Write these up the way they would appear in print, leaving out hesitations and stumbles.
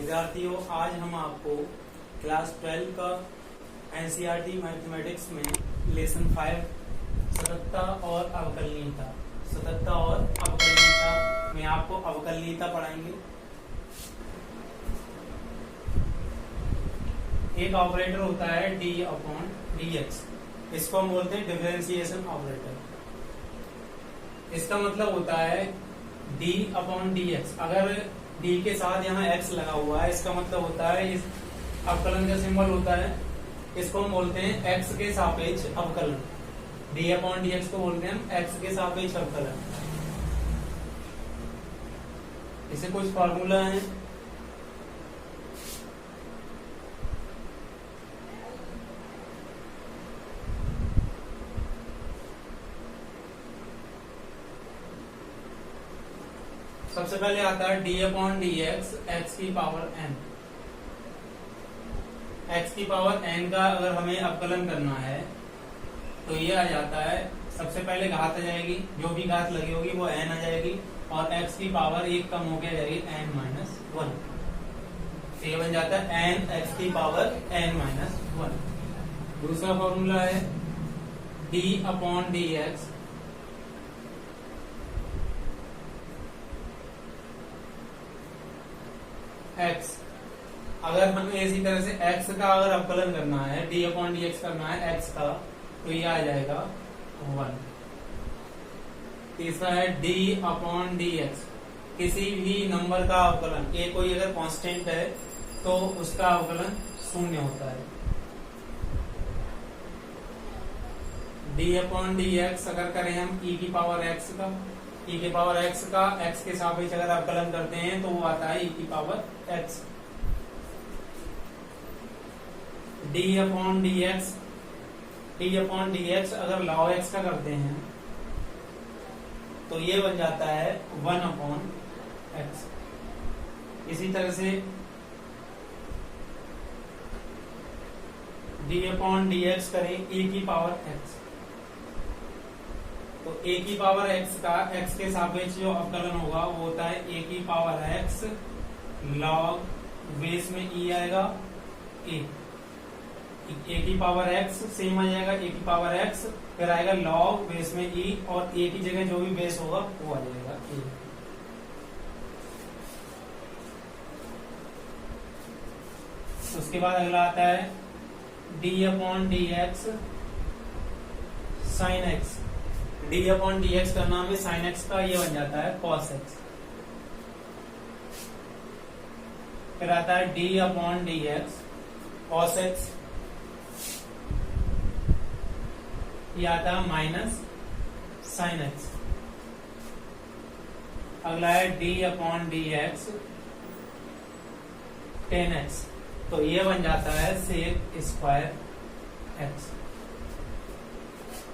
विद्यार्थियों, आज हम आपको क्लास 12 का एनसीईआरटी मैथमेटिक्स में लेसन 5 सततता और अवकलनीयता में आपको अवकलनीयता पढ़ाएंगे। एक ऑपरेटर होता है डी अपॉन डी एक्स, इसको हम बोलते हैं डिफरेंशिएशन ऑपरेटर। इसका मतलब होता है डी अपॉन डी एक्स। अगर डी के साथ यहाँ एक्स लगा हुआ है, इसका मतलब होता है इस अवकलन का सिंबल होता है, इसको हम बोलते हैं एक्स के सापेक्ष अवकलन। डी अपॉन डी एक्स को बोलते हैं हम एक्स के सापेक्ष अवकलन। इसे कुछ फॉर्मूला है। सबसे पहले आता है d upon d x x की पावर एन। एक्स की पावर एन का अगर हमें अवकलन करना है तो ये आ जाता है, सबसे पहले घात आ जाएगी, जो भी घात लगी होगी वो एन आ जाएगी, और एक्स की पावर एक कम होकर जाएगी एन माइनस वन। तो ये बन जाता है एन एक्स की पावर एन माइनस वन। दूसरा फॉर्मूला है d upon d x x. अगर हमें इसी तरह से x का अगर अवकलन करना है, डी अपॉन डी एक्स करना है x का, तो ये आ जाएगा 1। तीसरा है d अपॉन डी एक्स, किसी भी नंबर का अवकलन, a कोई अगर कांस्टेंट है तो उसका अवकलन 0 होता है। d अपॉन डी एक्स अगर करें हम e की पावर x का, e की पावर x का x के सापेक्ष अगर अवकलन करते हैं तो वो आता है e की power x। d upon d x अगर log x का करते हैं तो ये बन जाता है 1 अपॉन एक्स। इसी तरह से d अपॉन डी एक्स करें e की पावर x, तो a की पावर x का x के सापेक्ष जो अवकलन होगा वो होता है a की पावर x log बेस में e आएगा a की पावर x सेम आ जाएगा, a की पावर x फिर आएगा log बेस में e, और a की जगह जो भी बेस होगा वो आ जाएगा a। उसके बाद अगला आता है d upon d x sine x. d upon d x का नाम है साइन एक्स का, ये बन जाता है कॉस एक्स। फिर आता है d upon d x cos x, ये आता है माइनस साइन एक्स। अगला है d upon d x tan x, तो ये बन जाता है sec square x.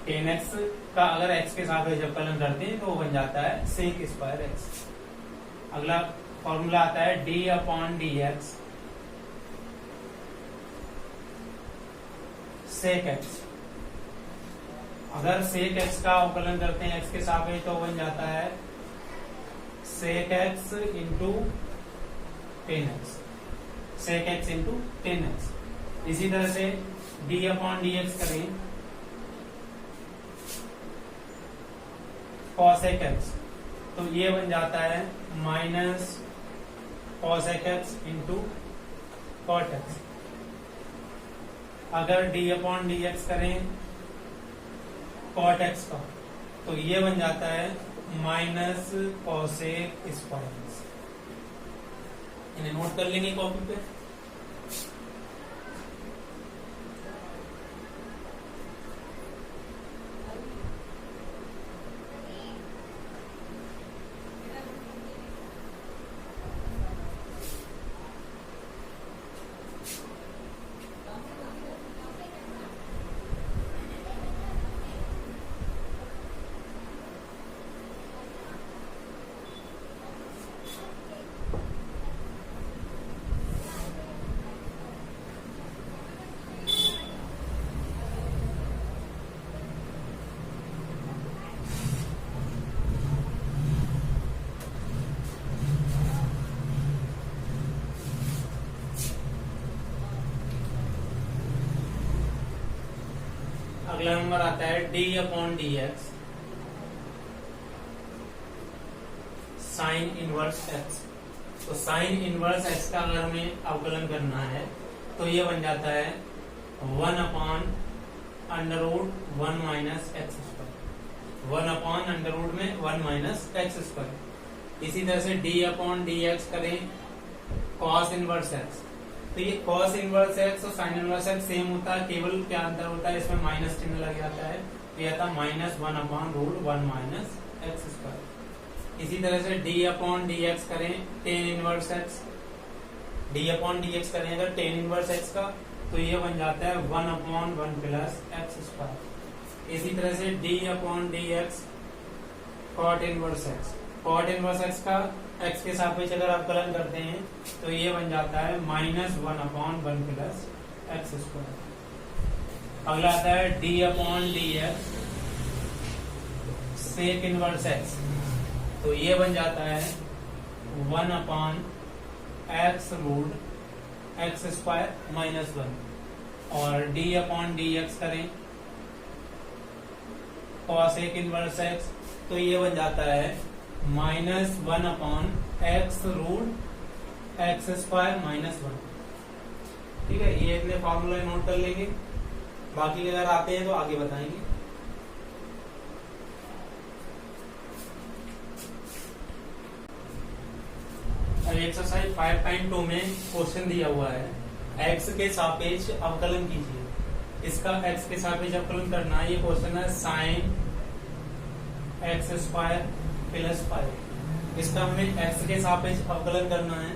Tan x का अगर x के साथ अवकलन करते हैं तो वो बन जाता है सेक स्क्वायर एक्स। अगला फॉर्मूला आता है d upon d x sec x. अगर सेक एक्स का अवकलन करते हैं x के सापेक्ष तो बन जाता है sec x into tan x, sec x into tan x. इसी तरह से d अपॉन डी एक्स करें कॉसेक एक्स, तो ये बन जाता है minus cosec x into cot x. अगर d अपॉन डी एक्स करें कॉट एक्स का, तो ये बन जाता है माइनस कॉसेक स्क्वायर एक्स। इन्हें नोट कर लेंगे कॉपी पे। अगला नंबर आता है d upon d x sine inverse x. तो साइन इनवर्स एक्स का अगर हमें अवकलन करना है तो ये बन जाता है 1 upon under root 1 minus x square. 1 upon under root में 1 माइनस एक्स स्क्वायर। इसी तरह से डी अपॉन डी एक्स करें कॉस इनवर्स एक्स। तो ये कॉस इनवर्स एक्स और साइन इनवर्स एक्स सेम होता है, केवल क्या अंतर होता है, इसमें माइनस चिन्ह लग जाता है। ये आता है minus 1 upon root 1 minus x square. इसी तरह से डी अपॉन डी एक्स करें tan inverse x. D upon d x करें अगर टेन इनवर्स एक्स का तो ये बन जाता है 1 अपॉन 1 प्लस एक्स स्क्वायर। इसी तरह से d upon d x cot inverse x. Cot inverse x का एक्स के सापेक्ष अगर अवकलन करते हैं तो ये बन जाता है minus 1 upon 1 plus x square. अगला आता है d upon d x sec inverse x. तो ये बन जाता है 1 upon x root x square minus 1। और डी अपॉन डी एक्स करें कॉसेक इनवर्स एक्स तो ये बन जाता है minus 1 upon x root x square minus 1। ठीक है, ये इतने फॉर्मूला नोट कर लेंगे, बाकी अगर आते हैं तो आगे बताएंगे। एक्सरसाइज 5.2 में क्वेश्चन दिया हुआ है एक्स के सापेक्ष अवकलन कीजिए। इसका एक्स के सापेक्ष अवकलन करना है। ये क्वेश्चन है साइन एक्स स्क्वायर प्लस 5। इसका हमें एक्स के सापेक्ष अवकलन करना है।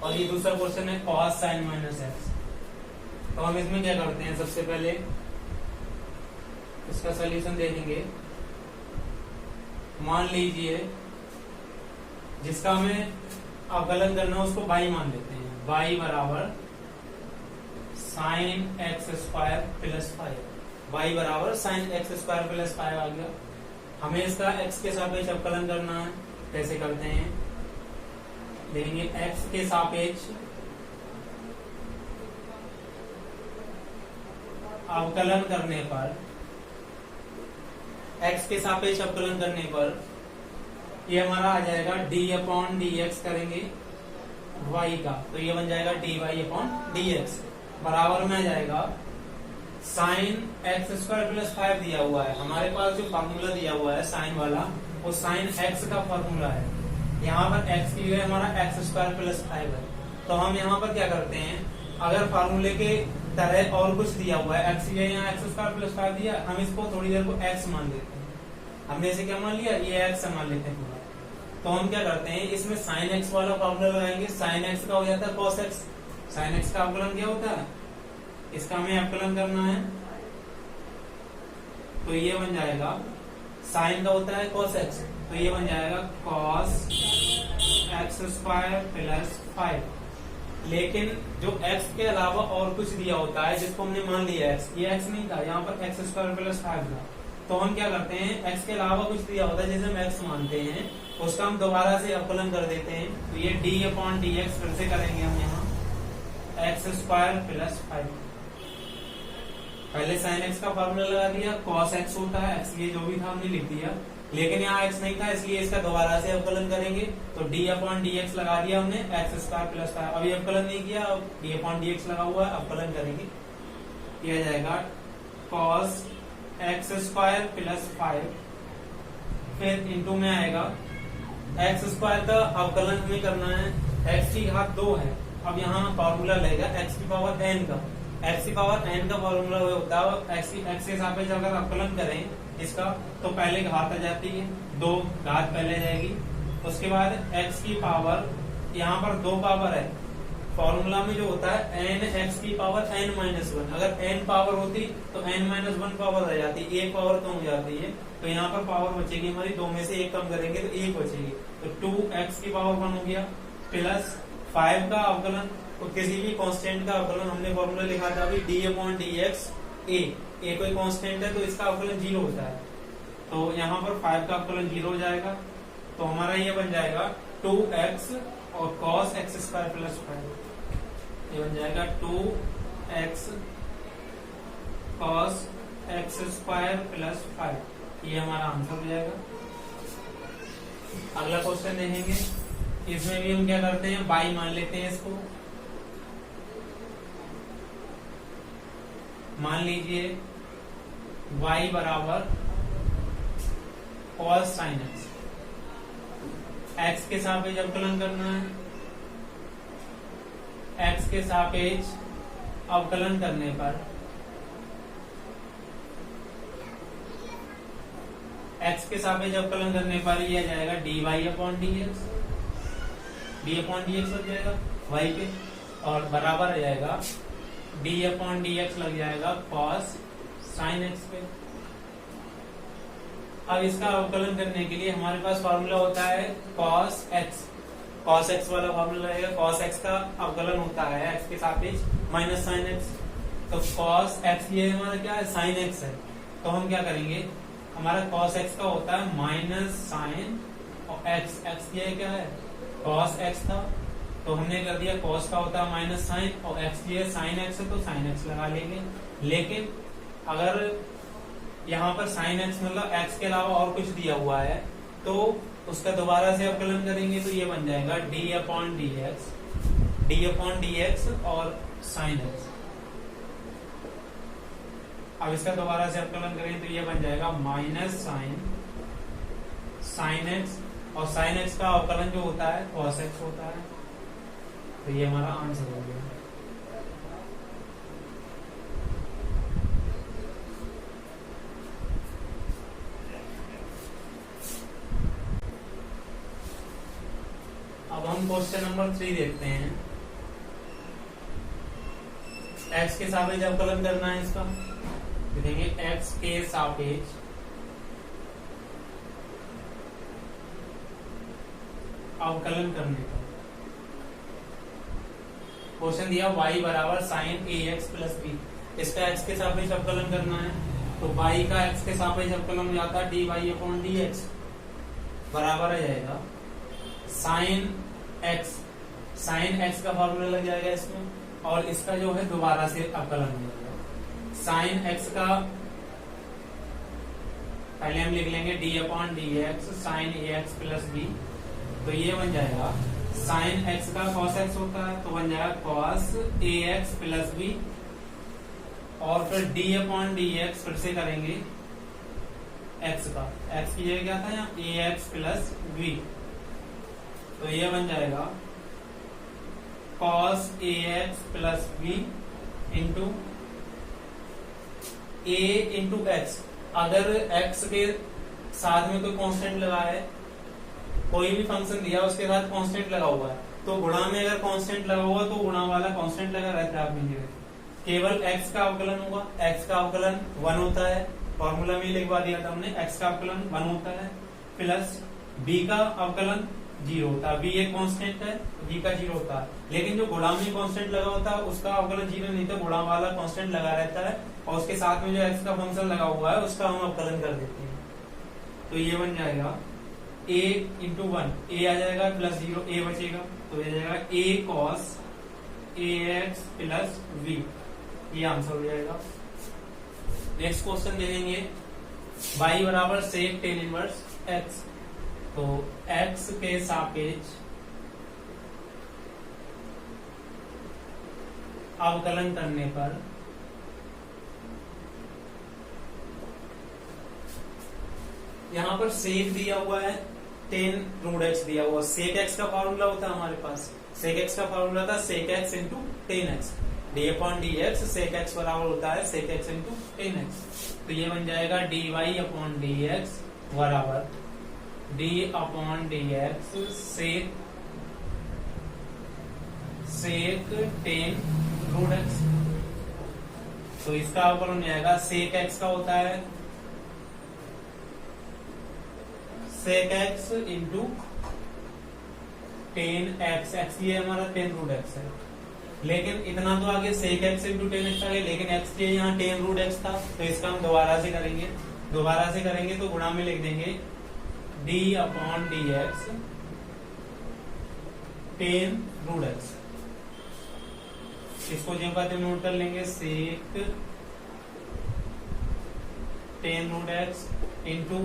और ये दूसरा क्वेश्चन है कॉस साइन माइनस एक्स। तो हम इसमें क्या करते हैं, सबसे पहले इसका सॉल्यूशन देखेंगे। मान लीजिए जिसका हमें अवकलन करना है उसको y मान लेते हैं। y बराबर sign x square plus 5। y बराबर साइन एक्स स्क्वायर प्लस 5 आ गया। हमें इसका x के सापेक्ष अवकलन करना है। कैसे करते हैं, देखेंगे x के सापेक्ष अवकलन करने पर, x के सापेक्ष अवकलन करने पर ये हमारा आ जाएगा डी अपॉन डी एक्स करेंगे y का, तो ये बन जाएगा d y upon d x बराबर में आ जाएगा साइन एक्स स्क्वायर प्लस 5 दिया हुआ है। हमारे पास जो फार्मूला दिया हुआ है साइन वाला वो साइन एक्स का फार्मूला है। यहाँ पर एक्स की जगह हमारा एक्स स्क्वायर प्लस 5 है। तो हम यहाँ पर क्या करते हैं, अगर फार्मूले के तरह और कुछ दिया हुआ है एक्स की जगह यहाँ एक्स स्क्वायर प्लस 5 दिया, हम इसको थोड़ी देर को एक्स मान लेते हैं। हमने इसे क्या मान लिया, ये एक्स मान लेते हैं पूरा। तो हम क्या करते हैं, इसमें साइन एक्स वाला फॉर्मूला लगाएंगे। साइन एक्स का हो जाता है कॉस एक्स। साइन एक्स का अवकलन क्या होता है, इसका हमें अवकलन करना है। तो ये बन जाएगा साइन का होता है कॉस एक्स, तो ये बन जाएगा कॉस एक्स स्क्वायर प्लस 5। लेकिन जो एक्स के अलावा और कुछ दिया होता है जिसको हमने मान लिया एक्स, ये एक्स नहीं था, यहाँ पर एक्स स्क्वायर प्लस 5 था। तो हम क्या करते हैं, एक्स के अलावा कुछ दिया होता है जिसे हम एक्स मानते हैं, उसका हम दोबारा से अवकलन कर देते हैं। तो ये डी अपॉन डी एक्स फिर से करेंगे हम यहाँ एक्स स्क्वायर प्लस 5। पहले साइन एक्स का फॉर्मूला लगा दिया, कॉस एक्स होता है, एक्स ये जो भी था हमने लिख दिया। लेकिन यहाँ एक्स नहीं था इसलिए इसका दोबारा से अवकलन करेंगे। तो डी अपॉन डी एक्स लगा दिया हमने एक्स स्क्वायर प्लस 5। अभी अवकलन नहीं किया, अब डी अपॉन डी एक्स लगा हुआ है, अवकलन करेंगे। किया जाएगा कॉस एक्स स्क्वायर प्लस 5, फिर इंटू में आएगा एक्स स्क्वायर का अवकलन हमें करना है। एक्स की घात 2 है। अब यहाँ फॉर्मूला लगेगा एक्स की पावर n का। एक्स की पावर n का फॉर्मूला होता है एक्स के सापेक्ष अगर अवकलन करें इसका तो पहले घात आ जाती है, 2 घात पहले जाएगी। उसके बाद एक्स की पावर, यहाँ पर 2 पावर है। फॉर्मूला में जो होता है n एक्स की पावर n माइनस 1। अगर n पावर होती तो n माइनस 1 पावर रह जाती, 1 पावर कम हो जाती है। तो यहाँ पर पावर बचेगी हमारी, 2 में से 1 कम करेंगे तो 1 बचेगी। तो 2x की पावर 1 हो गया प्लस 5 का अवकलन। तो किसी भी कांस्टेंट का अवकलन हमने फॉर्मूला लिखा था अभी डी अपॉन डी एक्स ए कोई कांस्टेंट है तो इसका अवकलन 0 होता है। तो यहाँ पर 5 का अवकलन 0 हो जाएगा। तो हमारा ये बन जाएगा 2x और cos एक्स स्क्वायर प्लस 5। ये बन जाएगा 2x cos x square plus 5, ये हमारा आंसर हो जाएगा। अगला क्वेश्चन देखेंगे, इसमें भी हम क्या करते हैं, बाई मान लेते हैं इसको। मान लीजिए y बराबर cos sin x, x के सापेक्ष अवकलन करना है। x के सापेक्ष अवकलन करने पर x के सापेक्ष अवकलन करने पर ये आ जाएगा dy upon dx, d upon dx लग जाएगा y पे, और बराबर आ जाएगा d अपॉन dx लग जाएगा cos sin x पे। अब इसका अवकलन करने के लिए हमारे पास फॉर्मूला होता है cos x, cos x वाला फॉर्मूला रहेगा। cos x का अवकलन होता है x के सापेक्ष माइनस sin x, तो cos x ये हमारा क्या है, sin x है। तो हम क्या करेंगे, हमारा cos x का होता है माइनस sin और x ये क्या है, cos x था, तो हमने कर दिया cos का होता है माइनस साइन, और x ये sin x है तो sin x लगा लेंगे। लेकिन अगर यहाँ पर sin x मतलब x के अलावा और कुछ दिया हुआ है तो उसका दोबारा से अवकलन करेंगे, तो ये बन जाएगा d अपॉन dx और sin x। अब इसका दोबारा से अवकलन करें तो ये बन जाएगा माइनस sin x, और sin x का अवकलन जो होता है cos x होता है। तो ये हमारा आंसर हो गया। अब हम क्वेश्चन नंबर 3 देखते हैं। x के सापेक्ष अवकलन करना है इसका, देखेंगे x के सापेक्ष अवकलन करने का क्वेश्चन दिया y बराबर साइन ax प्लस बी, इसका x के सापेक्ष अवकलन करना है। तो y का x के सापेक्ष अवकलन हो जाता है dy अपॉन dx, बराबर आ जाएगा साइन x का फॉर्मूला लग जाएगा इसमें, और इसका जो है दोबारा से अवकलन हो जाएगा। साइन x का पहले हम लिख लेंगे d upon dx sine ax plus b, तो ये बन जाएगा साइन x का cos x होता है तो बन जाएगा cos ax प्लस बी, और फिर d अपॉन dx फिर से करेंगे x का, x की जगह क्या था यहाँ ax प्लस b, तो ये बन जाएगा cos ax plus b into a into x। अगर x के साथ में कोई कांस्टेंट लगा है, कोई भी फंक्शन दिया उसके साथ कांस्टेंट लगा हुआ है, तो गुणा में अगर कांस्टेंट लगा हुआ तो गुणा वाला कांस्टेंट लगा रहता है अपनी जगह, केवल x का अवकलन होगा। x का अवकलन 1 होता है, फॉर्मूला में लिखवा दिया था हमने, x का अवकलन 1 होता है, प्लस b का अवकलन 0 होता है। b एक कांस्टेंट है, b का 0 होता है, लेकिन जो गुणा में कांस्टेंट लगा होता है उसका अवकलन 0 नहीं था, गुणा वाला कांस्टेंट लगा रहता है, और उसके साथ में जो x का फंक्शन लगा हुआ है उसका हम अवकलन कर देते हैं। तो ये बन जाएगा a इंटू 1, a आ जाएगा प्लस 0, a बचेगा तो ये जाएगा a cos ax plus v, ये आंसर हो जाएगा। नेक्स्ट क्वेश्चन देखेंगे, y बराबर सेक टेन इनवर्स x, तो x के सापेक्ष अवकलन करने पर यहाँ पर सेक दिया हुआ है, 10 रूट x दिया हुआ, सेक x का फॉर्मूला होता है हमारे पास, सेक x का फॉर्मूला था सेक x into 10x, d upon dx सेक x बराबर होता है सेक x इंटू 10x, तो ये बन जाएगा dy अपॉन dx बराबर d अपॉन dx सेक 10 रूट x। तो इसका अवकलन हो जाएगा सेक x का होता है सेक x इंटू 10x, x ये हमारा 10 रूट x है, लेकिन इतना तो आगे सेक x इंटू 10x आ गया, लेकिन x ये यहाँ 10 रूट x था, तो इसका हम दोबारा से करेंगे तो गुणा में लिख देंगे d upon dx 10 root x, इसको जो बात नोट कर लेंगे sec tan root x into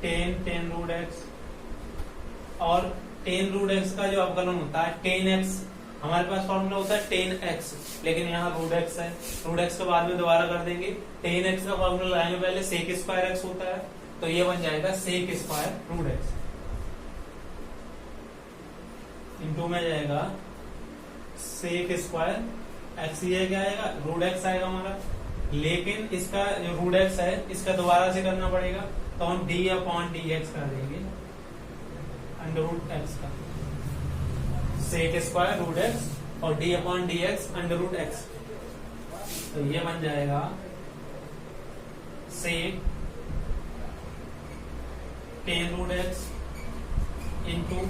tan root x, और टेन रूट एक्स का जो अवकलन होता है टेन एक्स, हमारे पास फॉर्मूला होता है टेन एक्स, लेकिन यहाँ रूट एक्स है, रूट एक्स को बाद में दोबारा कर देंगे। टेन एक्स का फॉर्मूला लगाने पहले सेक स्क्वायर एक्स होता है, तो ये बन जाएगा sec square root x, into में जाएगा सेक स्क्वायर एक्स, ये क्या आएगा रूट एक्स आएगा हमारा, लेकिन इसका जो रूट एक्स है इसका दोबारा से करना पड़ेगा, तो हम डी अपॉन डी एक्स कर देंगे अंडर रूट एक्स का, सेक स्क्वायर रूट एक्स और d upon d x under root x, तो ये बन जाएगा sec tan root x into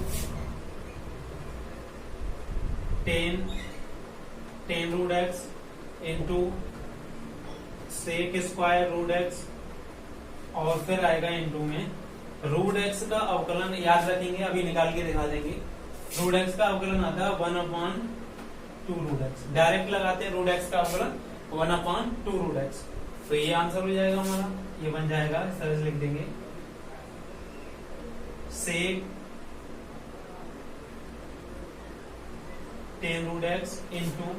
tan root x into sec square root x, और फिर आएगा इंटू में रूट एक्स का अवकलन याद रखेंगे, अभी निकाल के दिखा देंगे। रूट एक्स का अवकलन आता है 1/2 रूट एक्स, डायरेक्ट लगाते हैं रूट एक्स का अवकलन 1/2 रूट एक्स, तो ये आंसर हो जाएगा हमारा, ये बन जाएगा, इस तरह से लिख देंगे sec 10 root x into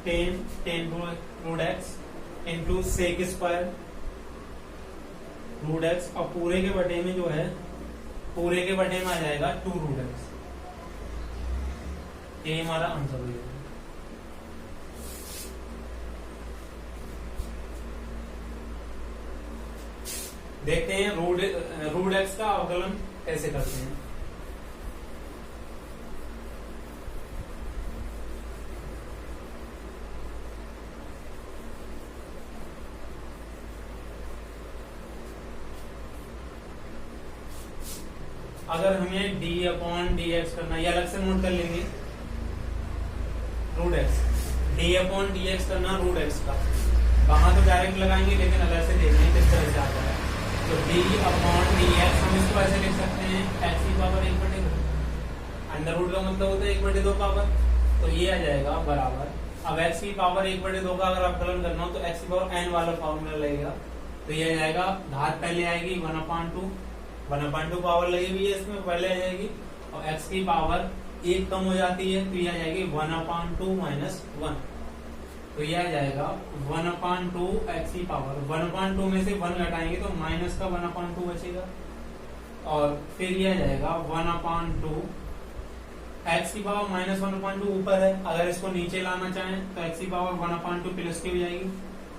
10 root x into sec square root x, और पूरे के बटे में जो है पूरे के बटे में आ जाएगा 2 रूट एक्स, ये हमारा आंसर हो जाएगा। देखते हैं रूट एक्स का अवकलन कैसे करते हैं। अगर हमें डी अपॉन डी एक्स करना है, या अलग से नोट कर लेंगे root x, d upon d x करना रूट एक्स का, वहां तो डायरेक्ट लगाएंगे, लेकिन अलग से देखेंगे किस तरह से आता है। तो डी अपॉन डी एक्स हम इसको ऐसे लिख सकते हैं एक्स की पावर 1/2, अंडर रूट का मतलब होता है 1/2 पावर, तो ये आ जाएगा बराबर, अब एक्स की पावर 1/2 का अगर अवकलन करना हो तो एक्स की पावर एन वाला फॉर्मूला लगेगा, तो ये आ जाएगा घात पहले आएगी 1/2 पावर लगी हुई है इसमें पहले आ जाएगी, और x की पावर 1 कम हो जाती है, तो ये आ जाएगी 1/2 माइनस 1, तो ये आ जाएगा 1/2 x की पावर 1/2 में से 1 घटाएंगे तो माइनस का 1/2 बचेगा, और फिर ये आ जाएगा 1/2 x की पावर माइनस 1/2 ऊपर है, अगर इसको नीचे लाना चाहें तो x की पावर 1/2 प्लस की हो जाएगी,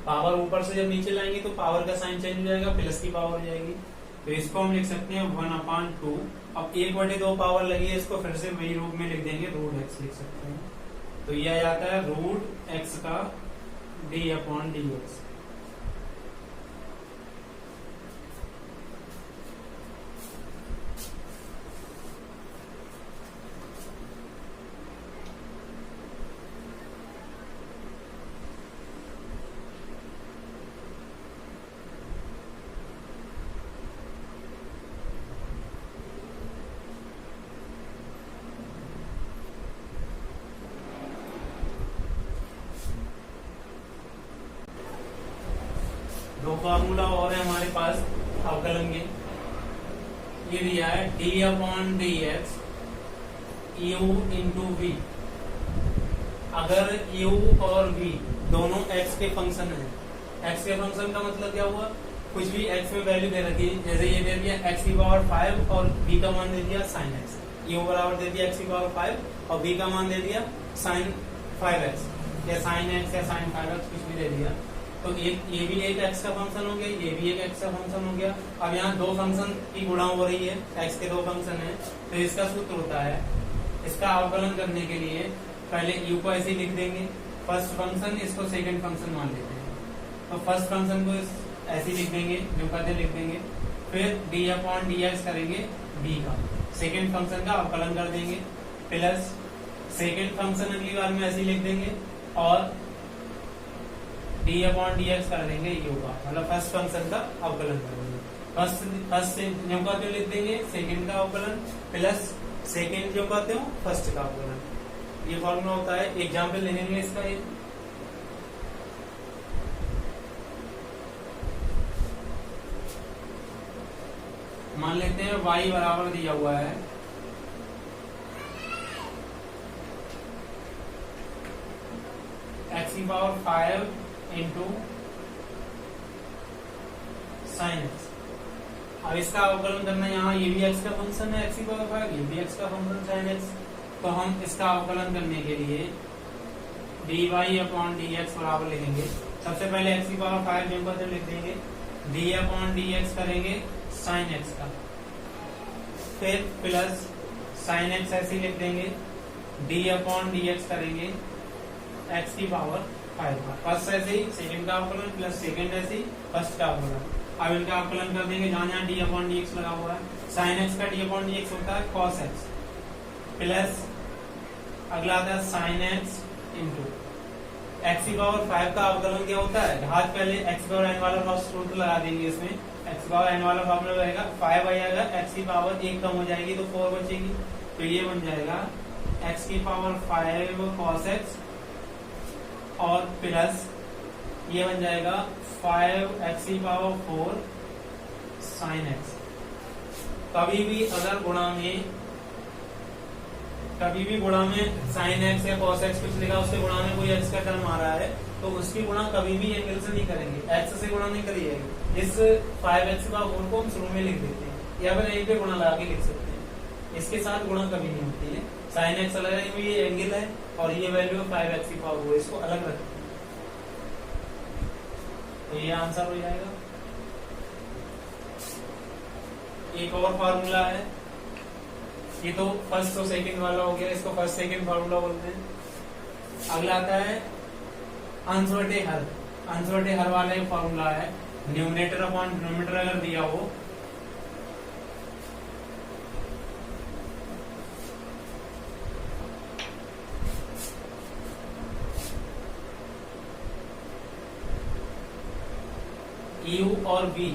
पावर ऊपर से जब नीचे लाएंगे तो पावर का साइन चेंज हो जाएगा, प्लस की पावर हो जाएगी, तो इसको हम लिख सकते हैं 1/2, अब 1/2 पावर लगी है, इसको फिर से वही रूप में लिख देंगे, रूट एक्स लिख सकते हैं, तो ये आ जाता है रूट एक्स का डी अपॉन डी एक्स। दो फार्मूला और है हमारे पास अवकलन के, ये दिया है d upon d x u into v, अगर u और v दोनों x के फंक्शन है, x के फंक्शन का मतलब क्या हुआ, कुछ भी x में वैल्यू दे रखी है, जैसे ये दे दिया x की पावर 5 और v का मान दे दिया sin x, u बराबर दे दिया x की पावर 5 और v का मान दे दिया sin 5x या sin x या sin 5x कुछ भी दे दिया, तो ये भी एक x का फंक्शन हो गया, ये भी एक x का फंक्शन हो गया। अब यहाँ दो फंक्शन की गुणा हो रही है, x के दो फंक्शन है, तो इसका सूत्र होता है, इसका अवकलन करने के लिए पहले u को ऐसे लिख देंगे, फर्स्ट फंक्शन, इसको सेकंड फंक्शन मान लेते हैं, तो फर्स्ट फंक्शन को ऐसे लिख देंगे, जो कहते लिख देंगे, फिर d अपॉन डी एक्स करेंगे b का, सेकंड फंक्शन का अवकलन कर देंगे, प्लस सेकंड फंक्शन अगली बार में ऐसे लिख देंगे, और d अपॉन डी एक्स कर देंगे u का, मतलब फर्स्ट फंक्शन का अवकलन करेंगे, फर्स्ट से जो कहते हो लिख देंगे सेकंड का अवकलन, प्लस सेकंड जो कहते हो फर्स्ट का अवकलन, ये फॉर्मूला होता है। एग्जाम्पल ले लेंगे इसका, मान लेते हैं y बराबर दिया हुआ है x की पावर 5 इंटू साइन एक्स। अब इसका अवकलन करना है, यहाँ ये भी x का फंक्शन है x की पावर 5, ये भी x का फंक्शन साइन एक्स। तो हम इसका अवकलन करने के लिए dy अपॉन dx बराबर लिखेंगे। सबसे पहले x की पावर 5 जो को लिख देंगे, d अपॉन dx करेंगे साइन एक्स का, फिर प्लस साइन एक्स ऐसे ही लिख देंगे, d अपॉन dx करेंगे x की पावर 5 का। फर्स्ट ऐसे ही सेकंड का अवकलन प्लस सेकंड ऐसे ही फर्स्ट का अवकलन। अब इनका अवकलन कर देंगे जहां जहां d अपॉन dx लगा हुआ है। साइन एक्स का d अपॉन dx होता है cos x, प्लस अगला आता है साइन एक्स इंटू एक्स की पावर 5 का अवकलन क्या होता है, घात पहले एक्स की पावर एन वाला फर्स्ट रूट लगा देंगे इसमें, एक्स की पावर एन वाला फॉर्मूला रहेगा 5 आ जाएगा, एक्स की पावर 1 कम हो जाएगी तो 4 बचेगी, तो ये बन जाएगा एक्स की पावर 5 cos x और प्लस ये बन जाएगा 5 एक्स की पावर 4 साइन एक्स। कभी भी अगर गुणा में साइन एक्स या cos x कुछ लिखा, उसके गुणा में कोई x का टर्म आ रहा है तो उसकी गुणा कभी भी एंगल से नहीं करेंगे, x से गुणा नहीं करिएगा। इस 5x का गुण को हम शुरू में लिख देते हैं या फिर यहीं पे गुणा लगा के लिख सकते हैं, इसके साथ गुणा कभी नहीं होती है। साइन एक्स अलग है, ये एंगल है और ये वैल्यू 5x की पावर 4, इसको अलग रखते हैं, तो ये आंसर हो जाएगा। एक और फार्मूला है, ये तो फर्स्ट और सेकंड वाला हो गया, इसको फर्स्ट सेकंड फार्मूला बोलते हैं। अगला आता है अंश बटे हर। अंश बटे हर वाला एक फार्मूला है, न्यूमरेटर अपॉन डिनोमिनेटर अगर दिया हो u और v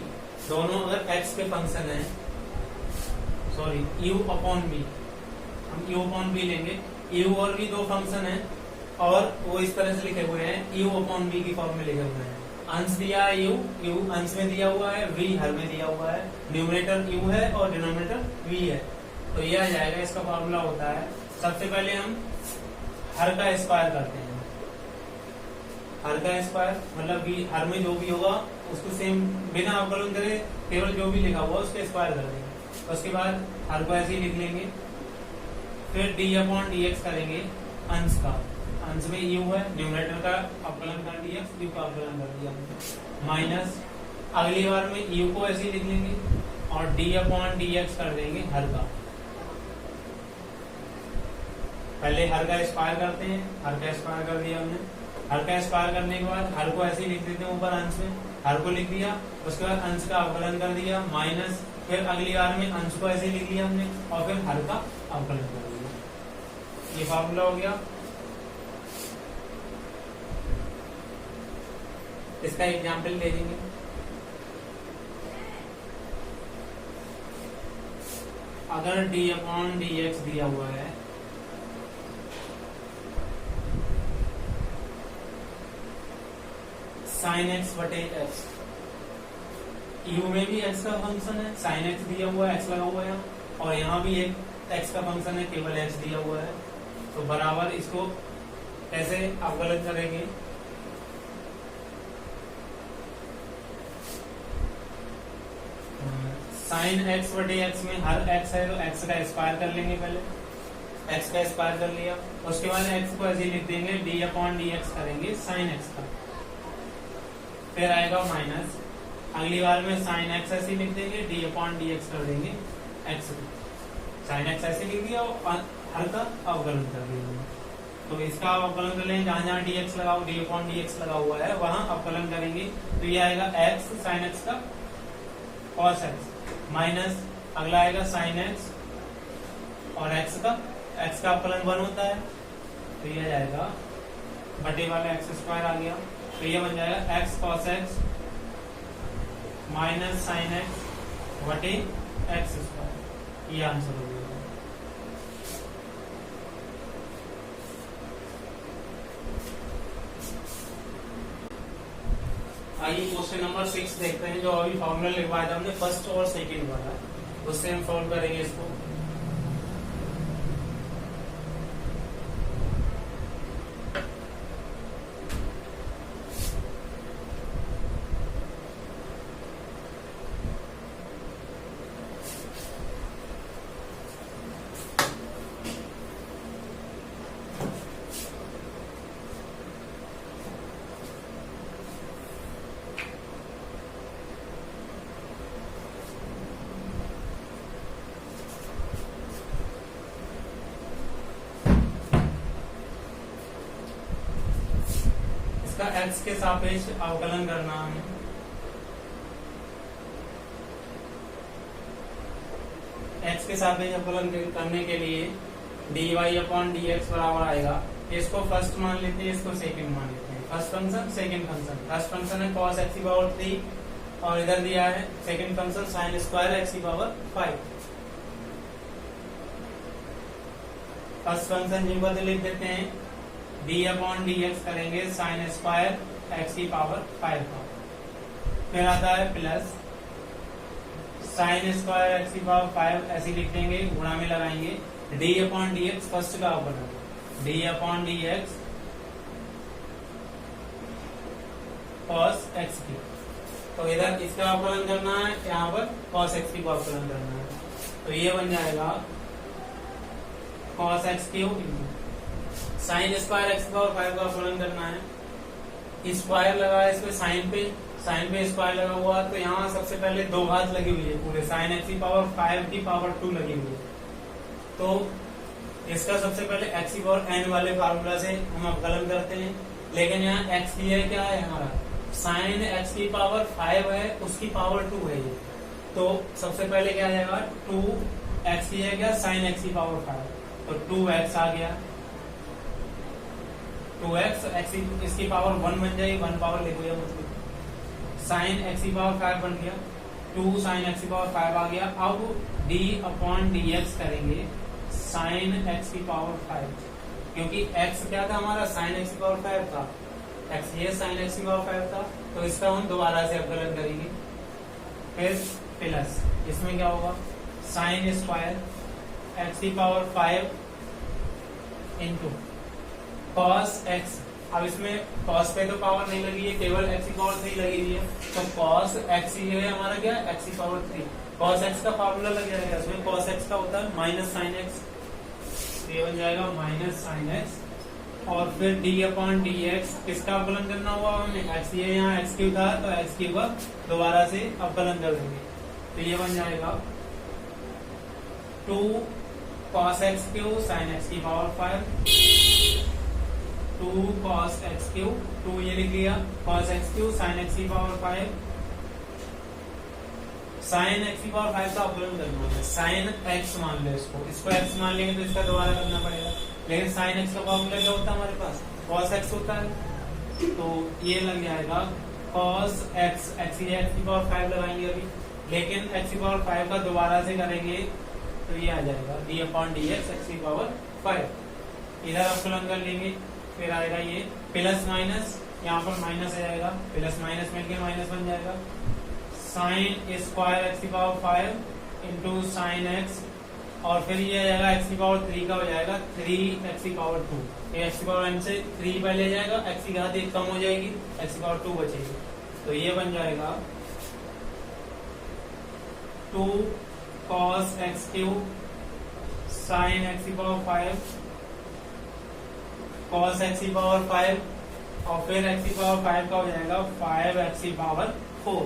दोनों अगर x के फंक्शन है, सॉरी u अपॉन v, हम u अपॉन v लेंगे, u और v दो फंक्शन है और वो इस तरह से लिखे हुए हैं, u अपॉन v की फॉर्म में लिखे हुए हैं। अंश दिया है u अंश में दिया हुआ है, v हर में दिया हुआ है, न्यूमरेटर u है और डिनोमिनेटर v है, तो ये आ जाएगा। इसका फॉर्मूला होता है, सबसे पहले हम हर का स्क्वायर करते हैं, हर का स्क्वायर मतलब v हर में जो भी होगा उसको सेम बिना अवकलन करे केवल जो भी लिखा हुआ उसके स्क्वायर कर देंगे। उसके बाद हर को ऐसे ही लिख लेंगे, फिर d अपॉन dx करेंगे अंश का, अंश में u है, न्यूमरेटर का अवकलन कर दिया, u का अवकलन कर दिया, माइनस अगली बार में u को ऐसे ही लिख लेंगे और d अपॉन dx कर देंगे हर का। पहले हर का स्क्वायर करते हैं, हर का स्क्वायर कर दिया हमने, हर का स्क्वायर करने के बाद हर को ऐसे ही लिख देते हैं ऊपर अंश में, हर को लिख दिया, उसके बाद अंश का अवकलन कर दिया माइनस, फिर अगली बार में अंश को ऐसे ही लिख लिया हमने और फिर हर का अवकलन कर दिया। ये फार्मूला हो गया। इसका एग्जाम्पल ले लेंगे, अगर d अपॉन dx दिया हुआ है साइन एक्स बटे एक्स, u में भी x का फंक्शन है, साइन एक्स दिया हुआ है, x लगा हुआ है, और यहाँ भी एक x का फंक्शन है, केवल x दिया हुआ है, तो बराबर इसको कैसे अवकलन करेंगे, साइन एक्स बटे एक्स में हर x है तो x का स्क्वायर कर लेंगे, पहले x का स्क्वायर कर लिया, उसके बाद x को ऐसे लिख देंगे, d अपॉन dx करेंगे साइन x का, फिर आएगा माइनस, अगली बार में साइन एक्स ऐसे लिख देंगे, d अपॉन dx कर देंगे x को, साइन एक्स ऐसे लिख दिया और हर का अवकलन कर देंगे। तो इसका अवकलन कर लेंगे, जहां जहां dx लगा d अपॉन dx लगा हुआ है वहां अवकलन करेंगे, तो ये आएगा x साइन एक्स का cos x माइनस अगला आएगा साइन एक्स और x का अवकलन 1 होता है, तो ये जाएगा बटे वाला एक्स स्क्वायर आ गया, तो ये बन जाएगा x cos x minus sine x बटे एक्स स्क्वायर, ये आंसर हो गया। आइए क्वेश्चन नंबर 6 देखते हैं, जो अभी फॉर्मूला लिखवाया था हमने फर्स्ट और सेकंड वाला। उससे हम सॉल्व करेंगे इसको। इसका x के सापेक्ष अवकलन करना है। x के सापेक्ष अवकलन करने के लिए dy/dx बराबर आएगा। इसको फर्स्ट मान लेते हैं, इसको सेकंड मान लेते हैं। First function second function, first function है cos x की पावर 3 और इधर दिया है second function sin square x की पावर 5। फर्स्ट फंक्शन जी बदल लिख देते हैं, d/dx करेंगे sin स्क्वायर x की पावर 5 का। फिर आता है प्लस sin स्क्वायर x की पावर 5 ऐसे लिख देंगे, गुणा में लगाएंगे d/dx फर्स्ट का अवकलन, d/dx cos x की। तो इधर इसका अवकलन करना है, यहाँ पर cos x की अवकलन करना है। तो ये बन जाएगा cos x cube sin square x की पावर 5 का अवकलन करना है। स्क्वायर लगा है इसमें साइन पे स्क्वायर लगा हुआ, तो यहाँ सबसे पहले दो घात लगी हुई है पूरे sin x की पावर 5 की पावर 2 लगी हुई है। तो इसका सबसे पहले x की पावर n वाले फार्मूला से हम अवकलन करते हैं, लेकिन यहाँ x की है क्या है हमारा sin x की पावर 5 है, उसकी पावर 2 है ये। तो सबसे पहले क्या आ जाएगा 2x की है क्या sin x की पावर 5, तो 2x आ गया, 2x x इसकी पावर 1 बन जाएगी, 1 पावर लिखो या मतलब sin x की पावर 5 बन गया, 2 sin x की पावर 5 आ गया। अब d/dx करेंगे sin x की पावर 5, क्योंकि x क्या था हमारा sin x की पावर 5 था, x ये sin x की पावर 5 था, तो इसका हम दोबारा से अवकलन करेंगे। फिर प्लस इसमें क्या होगा sin स्क्वायर x की पावर 5 इंटू cos x। अब इसमें cos पे तो पावर नहीं लगी है, केवल x की पावर 3 लगी हुई है, तो cos x ये है हमारा क्या x की पावर 3। cos x का फार्मूला लग जाएगा, इसमें cos x का होता है माइनस sin x, ये बन जाएगा माइनस sin x। और फिर d/dx किसका अवकलन करना हुआ हमें, x ये यहाँ x क्यूब था, तो x क्यूब दोबारा से अवकलन कर देंगे, तो ये बन जाएगा 2 cos x cube sin x की पावर 5, 2 cos x क्यूब, 2 ये लिख लिया, cos x cube sin x की पावर 5, sin x की पावर 5 का अवकलन करना है। sin x मान लो इसको x मान लेंगे तो इसका दोबारा करना पड़ेगा, लेकिन sin x का फॉर्मूला क्या होता है हमारे पास cos x होता है, तो ये लग जाएगा cos x, x की पावर 5 लगाएंगे अभी, लेकिन x की पावर 5 का दोबारा से करेंगे तो ये आ जाएगा d/dx x की पावर 5। इधर अवकलन कर लेंगे, फिर आएगा ये प्लस माइनस, यहाँ पर माइनस आ जाएगा, प्लस माइनस मिलकर माइनस बन जाएगा, sin स्क्वायर x की पावर 5 इंटू साइन एक्स, और फिर ये आ जाएगा x की पावर 3 का हो जाएगा 3x की पावर 2, ये x की पावर n से 3 पहले जाएगा, x की घात 1 कम हो जाएगी, x की पावर 2 बचेगी, तो ये बन जाएगा 2 cos x cube sin x की पावर 5 cos x की पावर 5, और फिर x की पावर 5 का हो जाएगा 5x की पावर 4,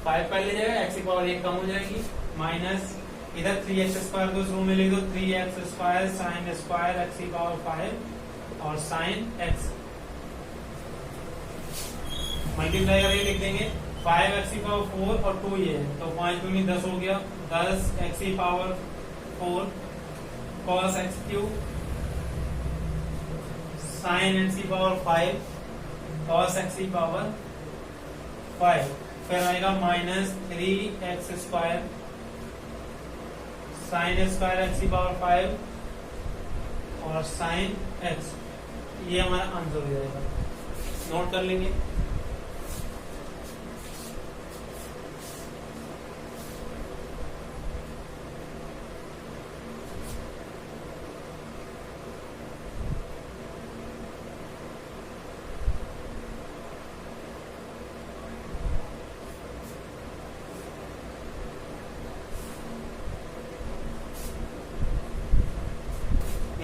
5 पहले जाएगा, x की पावर 1 कम हो जाएगी, माइनस इधर 3x स्क्वायर को शुरू में लिख दो, 3x square sin square x की पावर 5 और sin x मल्टीप्लाई करके लिख देंगे 5x की पावर 4 और 2 ये है, तो 5 दूनी 10 हो गया, 10x की power 4 cos x cube sin x की पावर 5 cos x की पावर 5, फिर आएगा minus 3x square sin square x की पावर 5 और sin x, ये हमारा आंसर हो जाएगा, नोट कर लेंगे।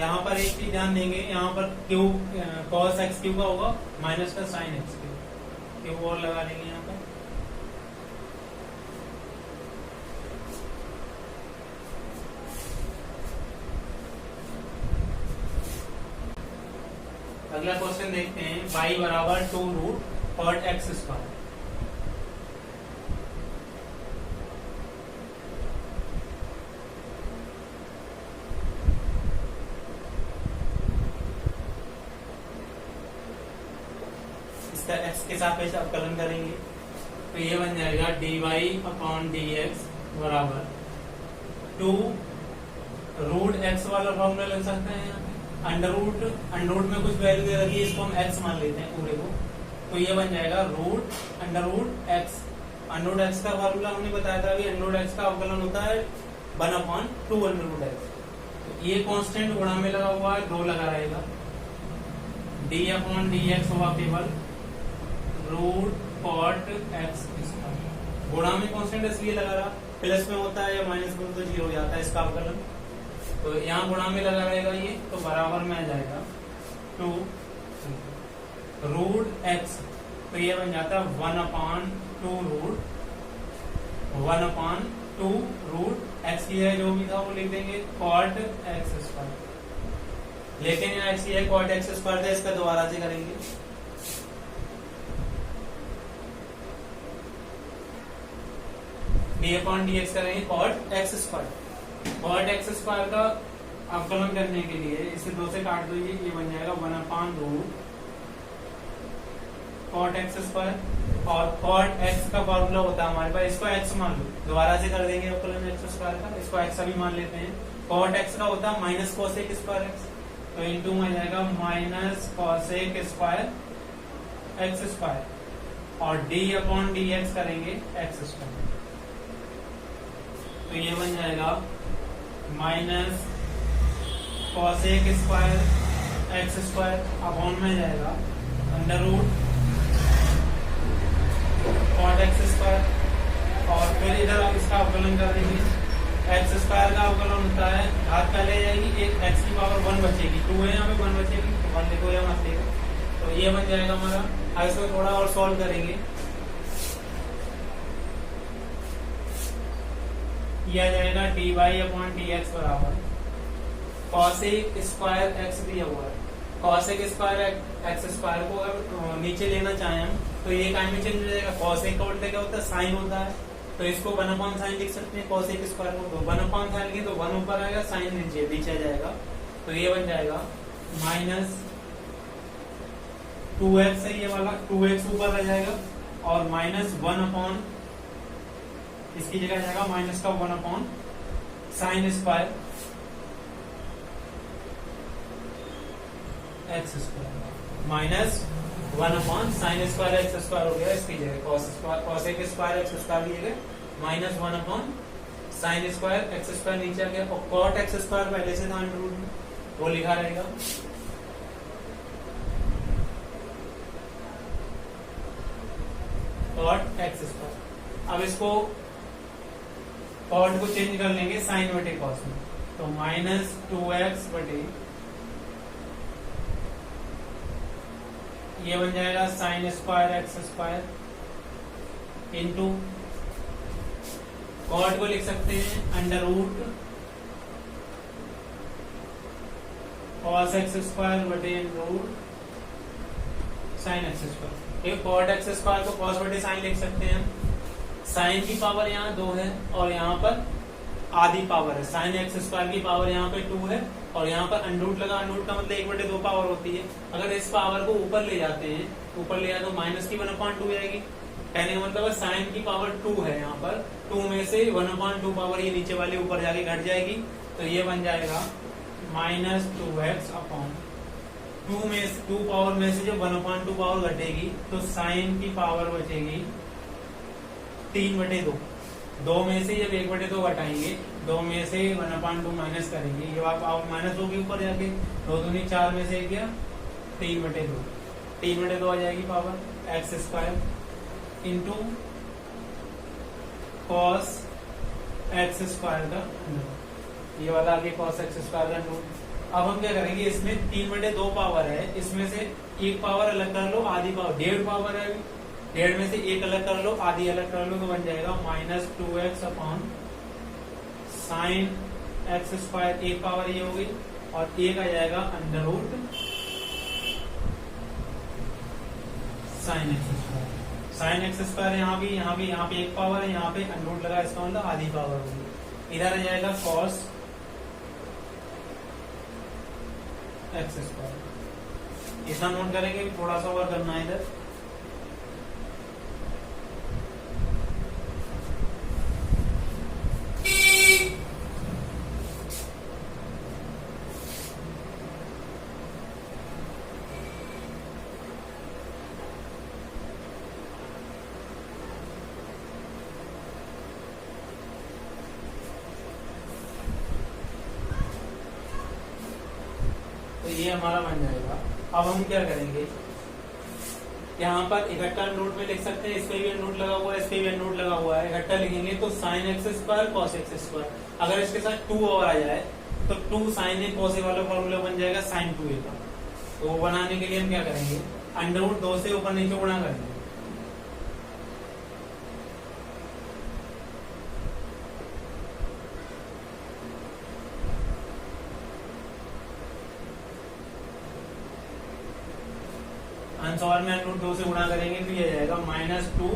यहाँ पर एक चीज ध्यान देंगे, यहाँ पर क्यू cos एक्स क्यू का होगा माइनस का साइन एक्स क्यू, क्यू और लगा लेंगे यहाँ पर। अगला क्वेश्चन देखते हैं, y बराबर 2 रूट कॉट एक्स स्क्वायर। इसका x के सापेक्ष अवकलन करेंगे तो ये बन जाएगा dy अपॉन dx बराबर 2 रूट एक्स वाला फॉर्मूला लग सकता है यहाँ पे, अंडर रूट में कुछ वैल्यू दे रखी है, इसको हम x मान लेते हैं पूरे को, तो ये बन जाएगा under root x. Under root x का फॉर्मूला हमने बताया था अभी, अंडर रूट एक्स का अवकलन होता है 1/2 अंडर रूट एक्स। तो ये कांस्टेंट गुणा में लगा हुआ है, 2 लगा रहेगा, डी अपॉन डी एक्स होगा केवल रूट कॉट एक्स स्क्वायर। गुणा में कांस्टेंट इसलिए लगा रहा, प्लस में होता है या माइनस में तो 0 हो जाता है इसका अवकलन, तो यहाँ गुणा में लगा रहेगा ये, तो बराबर में आ जाएगा 2 रूट एक्स, तो ये बन जाता है 1/2 रूट एक्स की है, जो भी था वो लिख देंगे कॉट एक्स स्क्वायर। लेकिन यहाँ एक्स है कॉट एक्स स्क्वायर था, इसका दोबारा से करेंगे, डी अपॉन डी एक्स करेंगे cot x square. Cot x square का अवकलन करने के लिए इसे 2 से काट दो, ये बन जाएगा 1/2 कॉट एक्स स्क्वायर, और कॉट एक्स का फॉर्मूला होता है हमारे पास, इसको एक्स मान लो, दोबारा से कर देंगे अवकलन एक्स स्क्वायर का, इसको एक्स अभी मान लेते हैं। कॉट एक्स का होता है माइनस कॉसेक स्क्वायर एक्स, तो इंटू में जाएगा minus cosec square x square, और डी अपॉन डी एक्स करेंगे एक्स स्क्वायर, तो ये बन जाएगा minus cosec square x square upon में जाएगा under root cot x square, और फिर इधर आप इसका अवकलन कर देंगे, एक्स स्क्वायर का अवकलन होता है, घात पहले जाएगी, एक एक्स की पावर 1 बचेगी, 2 है यहाँ पे 1 बचेगी, तो 1 लिखो या मत लिखो, तो ये बन जाएगा हमारा। अब इसको थोड़ा और सॉल्व करेंगे, ये आ जाएगा dy अपॉन dx बराबर कॉसेक स्क्वायर एक्स दिया हुआ है, कॉसेक स्क्वायर एक्स स्क्वायर को अगर नीचे लेना चाहें हम तो ये काइंड में चेंज हो जाएगा, कॉसेक का उल्टा क्या होता है साइन होता है, तो इसको 1/sin लिख सकते हैं, कॉसेक स्क्वायर को, तो 1/sin लिखे तो 1 ऊपर आएगा, साइन नीचे आ जाएगा, तो ये बन जाएगा माइनस 2x है, ये वाला 2x ऊपर आ जाएगा, और माइनस 1 इसकी जगह जाएगा माइनस का 1/sin square x square, minus 1/sin square x square हो गया, इसकी जगह कॉसेक स्क्वायर एक्स स्क्वायर की जगह minus 1/sin square x square नीचे आ गया, और कॉट एक्स स्क्वायर पहले से था अंडर रूट में, वो लिखा रहेगा, कॉट एक्स स्क्वायर। अब इसको कॉट को चेंज कर लेंगे साइन बटे कॉस में, तो माइनस 2x बटे ये बन जाएगा sine square x square into cot को लिख सकते हैं under root cos x square बटे root sine x square. Cot x square को कॉस बटे साइन लिख सकते हैं, साइन की पावर यहाँ 2 है और यहाँ पर आधी पावर है, साइन एक्स स्क्वायर की पावर यहाँ पे 2 है और यहाँ पर अंडरूट लगा, अंडरूट का मतलब 1/2 पावर होती है। अगर इस पावर को ऊपर ले जाते हैं, ऊपर ले जाए तो माइनस की 1/2 जाएगी, कहने का मतलब साइन की पावर 2 है, यहाँ पर 2 में से 1/2 पावर ये नीचे वाली ऊपर जाके घट जाएगी, तो ये बन जाएगा माइनस 2x अपॉन 2 पावर में से जब 1/2 पावर घटेगी तो साइन की पावर बचेगी 3/2। 2 में से जब 1/2 घटाएंगे, 2 में से 1/2 माइनस करेंगे, ये आप माइनस होगी ऊपर जाके, 2 दूनी 4 में से गया 3/2, 3/2 आ जाएगी power x square into cos x square का, ये वाला आगे कॉस एक्स स्क्वायर का अब हम क्या करेंगे, इसमें 3/2 पावर है, इसमें से एक पावर अलग कर लो, आधी पावर 1.5 पावर है, 1.5 में से एक अलग कर लो, आधी अलग कर लो, तो बन जाएगा -2x upon sine x square, एक पावर ये होगी, और एक आ जाएगा under root sine x square. Sine x square यहाँ भी यहाँ पे एक पावर है, यहाँ पे अंडर रूट लगा, इसका मतलब आधी पावर होगी। इधर आ जाएगा कॉस एक्स स्क्वायर। इतना नोट करेंगे, थोड़ा सा और करना है इधर। तो ये हमारा बन जाएगा। अब हम क्या करेंगे, यहाँ पर इकट्ठा नोट में लिख सकते हैं, इस पे भी नोट लगा हुआ है, इस पे भी नोट लगा हुआ है, इकट्ठा लिखेंगे तो sign x square cos x square. अगर इसके साथ 2 और आ जाए तो 2 साइन ए कॉस ए वाला फॉर्मूला बन जाएगा साइन 2a का। तो वो बनाने के लिए हम क्या करेंगे, अंडर रूट 2 से ऊपर नीचे गुणा करेंगे। आंसर में अंडर रूट 2 से गुणा करेंगे तो ये जाएगा -2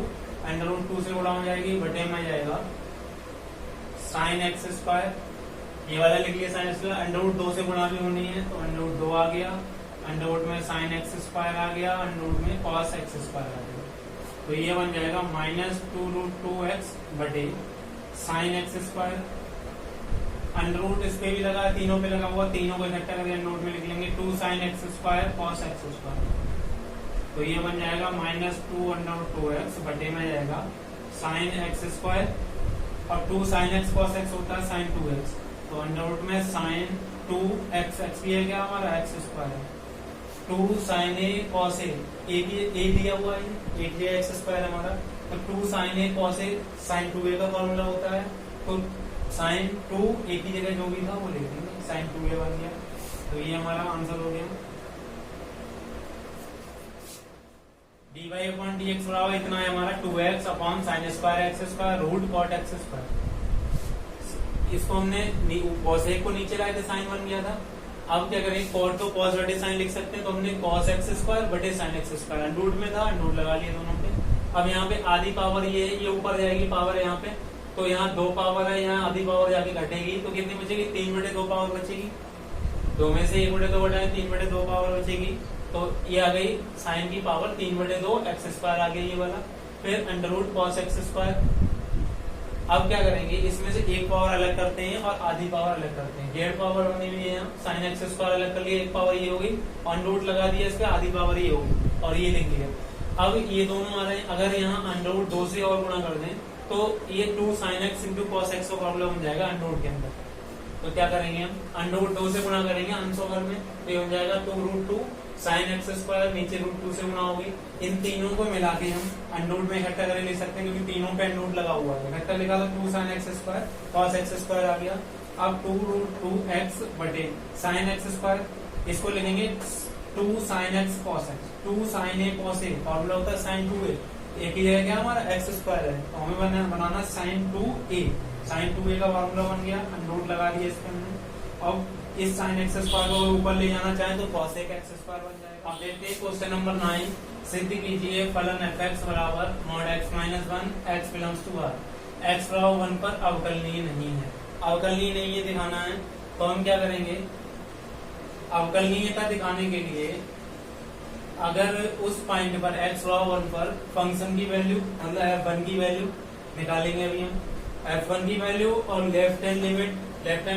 अंडर रूट 2 से गुणा हो जाएगी, बटे में जाएगा साइन एक्स स्क्वायर, ये वाला लिख लिया साइन स्क्वायर, अंडर रूट 2 से गुणा भी होनी है तो अंडर रूट 2 आ गया, अंडर रूट में साइन एक्स स्क्वायर आ गया, अंडर रूट में कॉस एक्स स्क्वायर आ गया। तो ये बन जाएगा -2√2x बटे sine x square, under root इस पे भी लगा, तीनों पे लगा हुआ, तीनों को इकट्ठा करके अंडर रूट में लिख लेंगे 2 sine x square cos x square. तो ये बन जाएगा -2√2x बटे में जाएगा साइन एक्स स्क्वायर, और 2 साइन एक्स कॉस एक्स होता है साइन 2x, तो अंडर रूट में साइन 2x, एक्स भी है क्या हमारा एक्स स्क्वायर है, 2 साइन ए कॉस ए, ए दिया हुआ है, एक दिया एक्स स्क्वायर हमारा, तो 2 sine A cos A sign 2a का फॉर्मूला होता है, तो साइन 2 ए की जगह जो भी था वो ले लेंगे, साइन 2a बन गया। तो ये हमारा आंसर हो गया। dy/dx बराबर इतना है हमारा 2x upon sine square x square root cot x square. इसको हमने कॉस एक को नीचे लाए थे, साइन 1 गया था। अब क्या करेंगे, कॉट तो कॉस बटे साइन लिख सकते हैं, तो हमने कॉस एक्स स्क्वायर बटे sine x square, under root में था, अंडर रूट लगा लिए दोनों पे। अब यहाँ पे आधी पावर ये ऊपर जाएगी पावर यहाँ पे, तो यहाँ 2 पावर है, यहाँ आधी पावर जाके घटेगी, तो कितनी बचेगी, 3/2 पावर बचेगी। 2 में से 1/2 घटाए 3/2 पावर बचेगी, तो ये आ गई साइन की पावर 3/2 एक्स स्क्वायर आ गई ये वाला, फिर under root cos x square. अब क्या करेंगे, इसमें से एक पावर अलग करते हैं और आधी पावर अलग करते हैं, 1.5 पावर होनी भी है यहाँ, साइन एक्स स्क्वायर अलग कर लिया, एक पावर ये होगी, अंडर रूट लगा दिया इस पे, आधी पावर ये होगी, और ये लिख लिया। अब ये दोनों आ रहे हैं, अगर यहाँ अंडर रूट 2 से और गुणा कर दें तो ये 2 sine x into cos x का फॉर्मूला बन जाएगा अंडर रूट के अंदर। तो क्या करेंगे हम, अंडर रूट 2 से गुणा करेंगे आंसर में, तो ये हो जाएगा 2√2 साइन एक्स स्क्वायर, नीचे √2 से गुणा होगी। इन तीनों को मिला के हम अंडर रूट में इकट्ठा करके लिख सकते हैं, क्योंकि तीनों पे अंडर रूट लगा हुआ है, इकट्ठा लिखा तो 2 sine x square cos x square आ गया। अब 2√2x बटे साइन एक्स स्क्वायर, इसको लिखेंगे 2 sine x cos x, 2 sine A cos A, formula होता है साइन 2a, एक ही जगह क्या हमारा एक्स स्क्वायर है, तो हमें बनाना साइन 2a, साइन 2a का फॉर्मूला बन गया, अंडर रूट लगा दिया इसके अंदर। अब इस साइन एक्स स्क्वायर को ऊपर ले जाना चाहे तो कॉस एक्स स्क्वायर बन जाएगा। अब देखते हैं क्वेश्चन नंबर 9, सिद्ध कीजिए फलन f(x) बराबर mod x - 1 x belongs to r, x बराबर 1 पर अवकलनीय नहीं है। अवकलनीय नहीं है दिखाना है, तो हम क्या करेंगे, अवकलनीयता दिखाने के लिए अगर उस पॉइंट पर x बराबर 1 पर फंक्शन की वैल्यू मतलब f1 की वैल्यू निकालेंगे, अभी हम f1 की वैल्यू, और लेफ्ट हैंड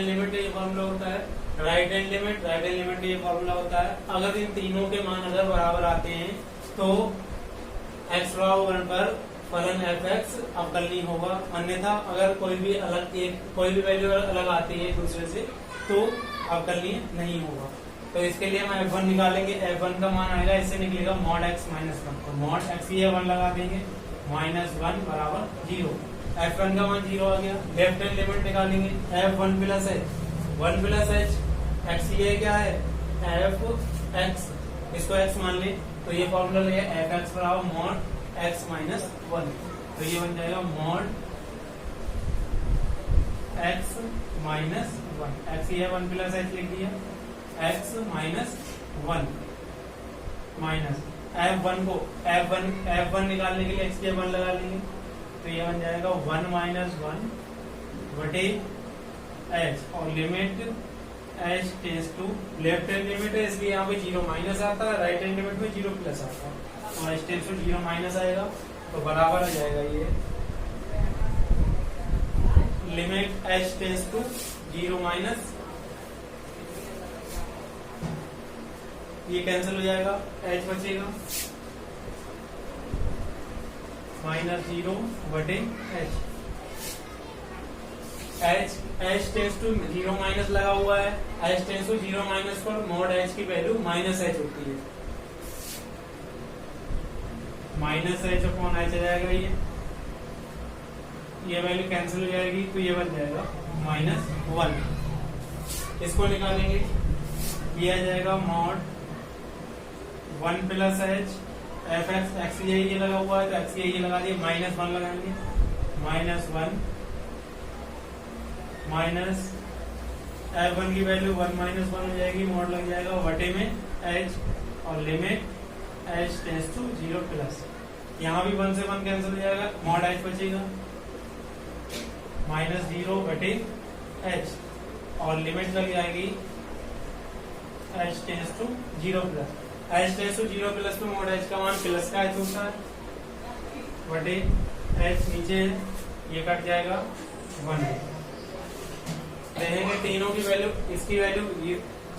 लिमिट ये फॉर्मूला होता है, राइट हैंड लिमिट ये फॉर्मूला होता है। अगर इन तीनों के मान अगर बराबर आते हैं तो x बराबर 1 पर फलन f(x) अवकलनीय होगा, अन्यथा अगर कोई भी वैल्यू अलग आती है दूसरे से तो अवकलनीय नहीं होगा। तो इसके लिए हम f1 निकालेंगे, f1 का मान आएगा, इससे निकलेगा mod x - 1, तो mod x ये 1 लगा देंगे, -1 बराबर 0, f1 का मान 0 आ गया। लेफ्ट हैंड लिमिट निकालेंगे, f1 + h, 1 + h एक्स ये क्या है एफ एक्स, इसको एक्स मान ले तो ये फॉर्मूला लगेगा एफ एक्स बराबर मॉड एक्स माइनस वन, तो ये बन जाएगा mod x minus one, x ये वन प्लस एच लिख दिया, x minus one minus f one को एफ वन निकालने के लिए एक्स के वन लगा लेंगे, तो ये बन जाएगा वन माइनस वन बटे एच और limit h tends to left hand limit है इसलिए यहाँ पे जीरो माइनस आता है, राइट हैंड लिमिट में जीरो प्लस आता है और h tends to zero minus आएगा तो बराबर आ जाएगा ये limit h tends to zero minus, ये कैंसिल हो जाएगा, एच बचेगा माइनस जीरो बटे h, h tends to zero minus लगा हुआ है, H tends to zero minus पर मॉड एच की वैल्यू माइनस एच होती है, माइनस एच अपॉन एच आ जाएगा, ये वैल्यू कैंसिल हो जाएगी तो ये बन जाएगा माइनस वन, इसको निकालेंगे ये आ जाएगा mod one plus h f x, x ये लगा हुआ है तो एक्स ये लगा दिए, माइनस वन लगाएंगे, minus one minus f one की वैल्यू वन माइनस वन हो जाएगी, मॉड लग जाएगा बटे में एच और limit h tends to zero plus, यहाँ भी वन से वन कैंसिल हो जाएगा, मॉड एच बचेगा माइनस जीरो बटे एच और लिमिट लग जाएगी h tends to zero plus, h tends to zero plus में मॉड एच का मान प्लस का एच होता है बटे एच नीचे ये कट जाएगा वन, रहेंगे तीनों की वैल्यू, इसकी वैल्यू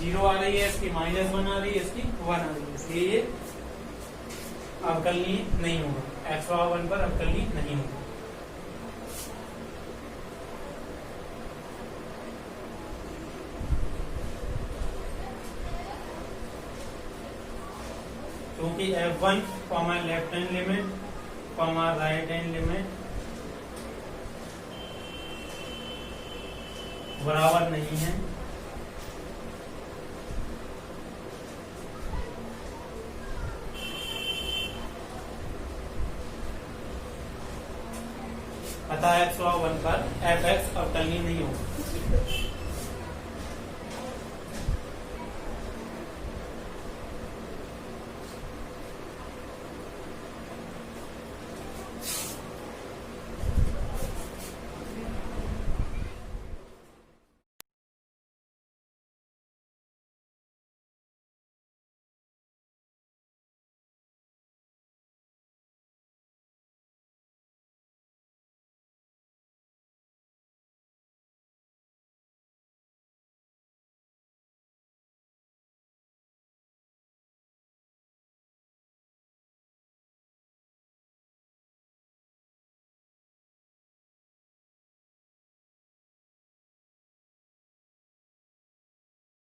जीरो आ रही है, इसकी माइनस वन आ रही है, इसकी वन आ रही है, इसलिए ये अवकलनीय नहीं होगा, एक्स बराबर वन पर अवकलनीय नहीं होगा। क्योंकि f1 comma left hand limit comma right hand limit बराबर नहीं है, अतः x1 पर f(x) अवकलनीय नहीं होगा।